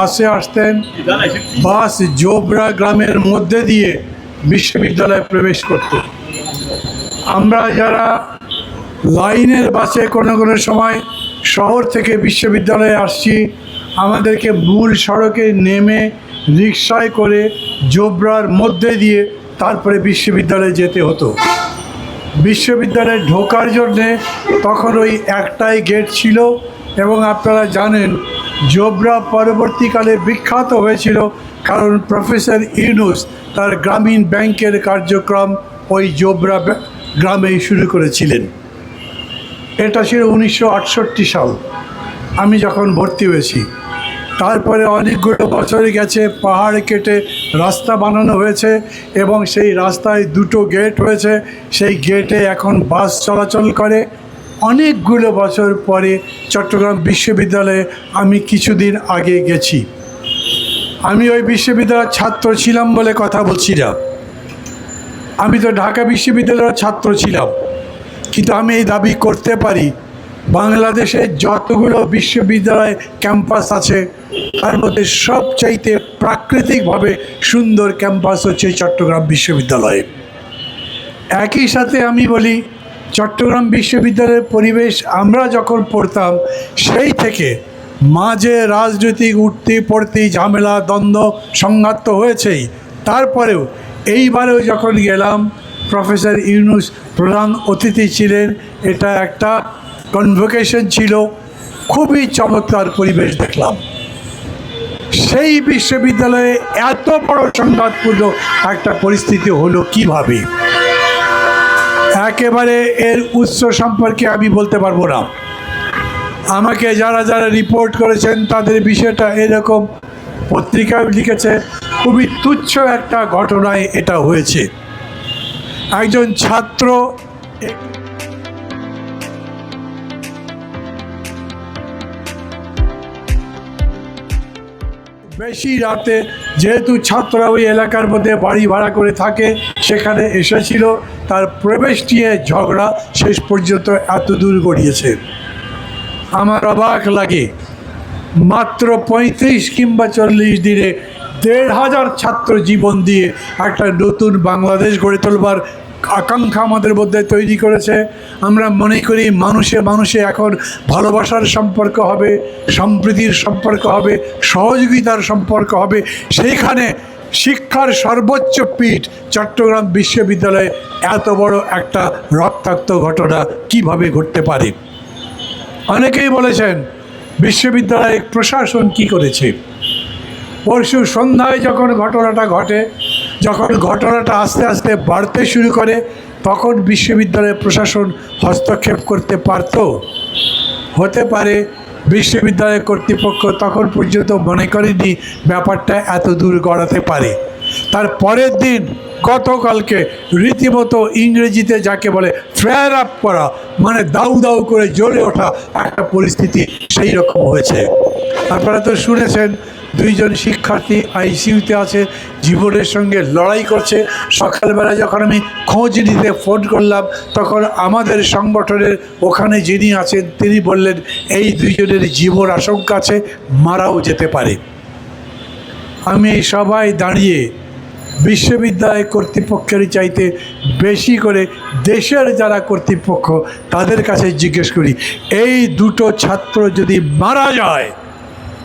বাসে আসতেন, বাস জোবরা গ্রামের মধ্যে দিয়ে বিশ্ববিদ্যালয়ে প্রবেশ করত। আমরা যারা লাইনের বাসে কোনো কোনো সময় শহর থেকে বিশ্ববিদ্যালয়ে আসছি, আমাদেরকে মূল সড়কে নেমে রিকশায় করে জোবরার মধ্যে দিয়ে তারপরে বিশ্ববিদ্যালয়ে যেতে হতো। বিশ্ববিদ্যালয়ে ঢোকার জন্যে তখন ওই একটাই গেট ছিল, এবং আপনারা জানেন জোবরা পরবর্তীকালে বিখ্যাত হয়েছিল কারণ প্রফেসর ইউনুস তার গ্রামীণ ব্যাংকের কার্যক্রম ওই জোবরা গ্রামেই শুরু করেছিলেন। এটা ছিল 1968 সাল, আমি যখন ভর্তি হয়েছি। তারপরে অনেকগুলো বছর গেছে, পাহাড় কেটে রাস্তা বানানো হয়েছে এবং সেই রাস্তায় দুটো গেট হয়েছে। সেই গেটে এখন বাস চলাচল করে। অনেকগুলো বছর পরে চট্টগ্রাম বিশ্ববিদ্যালয়ে আমি কিছুদিন আগে গেছি। আমি ওই বিশ্ববিদ্যালয়ের ছাত্র ছিলাম বলে কথা বলছি না, আমি তো ঢাকা বিশ্ববিদ্যালয়ের ছাত্র ছিলাম। কিন্তু আমি এই দাবি করতে পারি, বাংলাদেশে যতগুলো বিশ্ববিদ্যালয় ক্যাম্পাস আছে তার মধ্যে সবচাইতে প্রাকৃতিকভাবে সুন্দর ক্যাম্পাস হচ্ছে চট্টগ্রাম বিশ্ববিদ্যালয়ে। একই সাথে আমি বলি, চট্টগ্রাম বিশ্ববিদ্যালয়ের পরিবেশ আমরা যখন পড়তাম সেই থেকে মাঝে রাজনৈতিক উঠতে পড়তেই ঝামেলা, দ্বন্দ্ব, সংঘাত তো হয়েছেই। তারপরেও এইবারেও যখন গেলাম, প্রফেসর ইউনুস প্রধান অতিথি ছিলেন, এটা একটা কনভোকেশন ছিল, খুবই চমৎকার পরিবেশ দেখলাম। সেই বিশ্ববিদ্যালয়ে এত বড় সংঘাতপূর্ণ একটা পরিস্থিতি হলো কিভাবে, একেবারে এর উৎস সম্পর্কে আমি বলতে পারবো না। আমাকে যারা যারা রিপোর্ট করেছেন তাদের বিষয়টা এরকম, পত্রিকায় লিখেছে খুবই তুচ্ছ একটা ঘটনায় এটা হয়েছে। একজন ছাত্র বেশি রাতে, যেহেতু ছাত্ররা ওই এলাকার মধ্যে বাড়ি ভাড়া করে থাকে, সেখানে এসেছিল, তার প্রবেশ নিয়ে ঝগড়া শেষ পর্যন্ত এত দূর গড়িয়েছে। আমার অবাক লাগে, মাত্র 35 কিংবা 40 দিনে 1,500 ছাত্র জীবন দিয়ে একটা নতুন বাংলাদেশ গড়ে তোলবার আকাঙ্ক্ষা আমাদের মধ্যে তৈরি করেছে। আমরা মনে করি মানুষে মানুষে এখন ভালোবাসার সম্পর্ক হবে, সম্প্রীতির সম্পর্ক হবে, সহযোগিতার সম্পর্ক হবে। সেইখানে শিক্ষার সর্বোচ্চ পীঠ চট্টগ্রাম বিশ্ববিদ্যালয়ে এত বড় একটা রক্তাক্ত ঘটনা কিভাবে ঘটতে পারে? অনেকেই বলেছেন বিশ্ববিদ্যালয়ে প্রশাসন কি করেছে। পরশু সন্ধ্যায় যখন ঘটনাটা ঘটে, যখন ঘটনাটা আস্তে আস্তে বাড়তে শুরু করে, তখন বিশ্ববিদ্যালয়ের প্রশাসন হস্তক্ষেপ করতে পারত। হতে পারে বিশ্ববিদ্যালয় কর্তৃপক্ষ তখন পর্যন্ত মনে করেনি ব্যাপারটা এত দূর গড়াতে পারে। তার পরের দিন গতকালকে রীতিমতো ইংরেজিতে যাকে বলে ফ্লেয়ার আপ করা, মানে দাউ দাউ করে জ্বলে ওঠা একটা পরিস্থিতি সেই রকম হয়েছে। আপনারা তো শুনেছেন 2 জন শিক্ষার্থী আইসিইউতে আছে, জীবনের সঙ্গে লড়াই করছে। সকালবেলা যখন আমি খোঁজ নিতে ফোন করলাম, তখন আমাদের সংগঠনের ওখানে যিনি আছেন তিনি বললেন এই 2 জনের জীবন আশঙ্কা আছে, মারাও যেতে পারে। আমি সবাই দাঁড়িয়ে বিশ্ববিদ্যালয় কর্তৃপক্ষের চাইতে বেশি করে দেশের যারা কর্তৃপক্ষ তাদের কাছে জিজ্ঞেস করি, এই 2টো ছাত্র যদি মারা যায়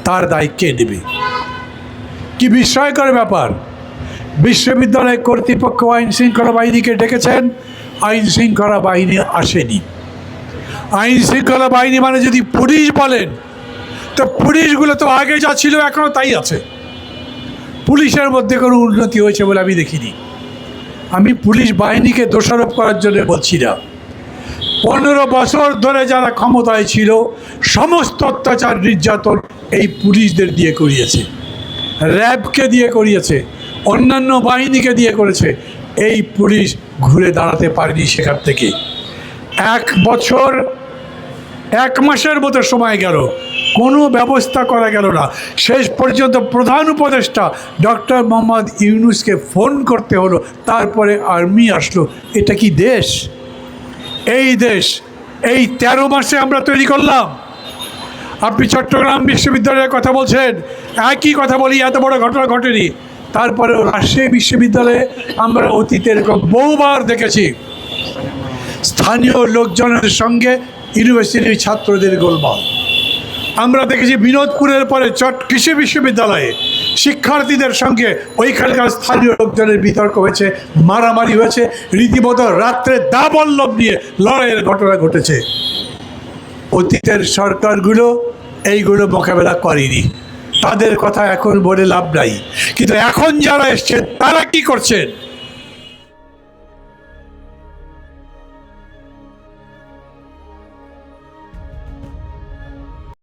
তার দায় কে নেবে? কি বিস্ময়কর ব্যাপার! বিশ্ববিদ্যালয় কর্তৃপক্ষ আইন শৃঙ্খলা বাহিনীকে ডেকেছেন, আইন শৃঙ্খলা বাহিনী আসেনি। আইন শৃঙ্খলা বাহিনী মানে যদি পুলিশ বলেন, তো পুলিশগুলো তো আগে যা ছিল এখনও তাই আছে। পুলিশের মধ্যে কোনো উন্নতি হয়েছে বলে আমি দেখিনি। আমি পুলিশ বাহিনীকে দোষারোপ করার জন্য বলছি না। 15 বছর ধরে যারা ক্ষমতায় ছিল সমস্ত অত্যাচার নির্যাতন এই পুলিশদের দিয়ে করিয়েছে, র্যাবকে দিয়ে করিয়েছে, অন্যান্য বাহিনীকে দিয়ে করেছে। এই পুলিশ ঘুরে দাঁড়াতে পারেনি সেখান থেকে। 1 বছর 1 মাসের মতো সময় গেল, কোনো ব্যবস্থা করা গেল না। শেষ পর্যন্ত প্রধান উপদেষ্টা ডক্টর মোহাম্মদ ইউনুসকে ফোন করতে হলো, তারপরে আর্মি আসলো। এটা কি দেশ? এই দেশ এই 13 মাসে আমরা তৈরি করলাম। আপনি চট্টগ্রাম বিশ্ববিদ্যালয়ের কথা বলছেন, একই কথা বলি, এত বড় ঘটনা ঘটেনি। তারপরেও রাজশাহী বিশ্ববিদ্যালয়ে আমরা অতীতে এরকম বহুবার দেখেছি স্থানীয় লোকজনের সঙ্গে ইউনিভার্সিটির ছাত্রদের গোলমাল। আমরা দেখেছি বিনোদপুরের পরে কৃষি বিশ্ববিদ্যালয়ে শিক্ষার্থীদের সঙ্গে ওইখানকার স্থানীয় লোকজনের বিতর্ক হয়েছে, মারামারি হয়েছে, রীতিমতো রাত্রে দাবল্লভ নিয়ে লড়াইয়ের ঘটনা ঘটেছে। অতীতের সরকারগুলো এইগুলো মোকাবেলা করেনি, তাদের কথা এখন বলে লাভ নাই। কিন্তু এখন যারা এসছেন তারা কি করছেন?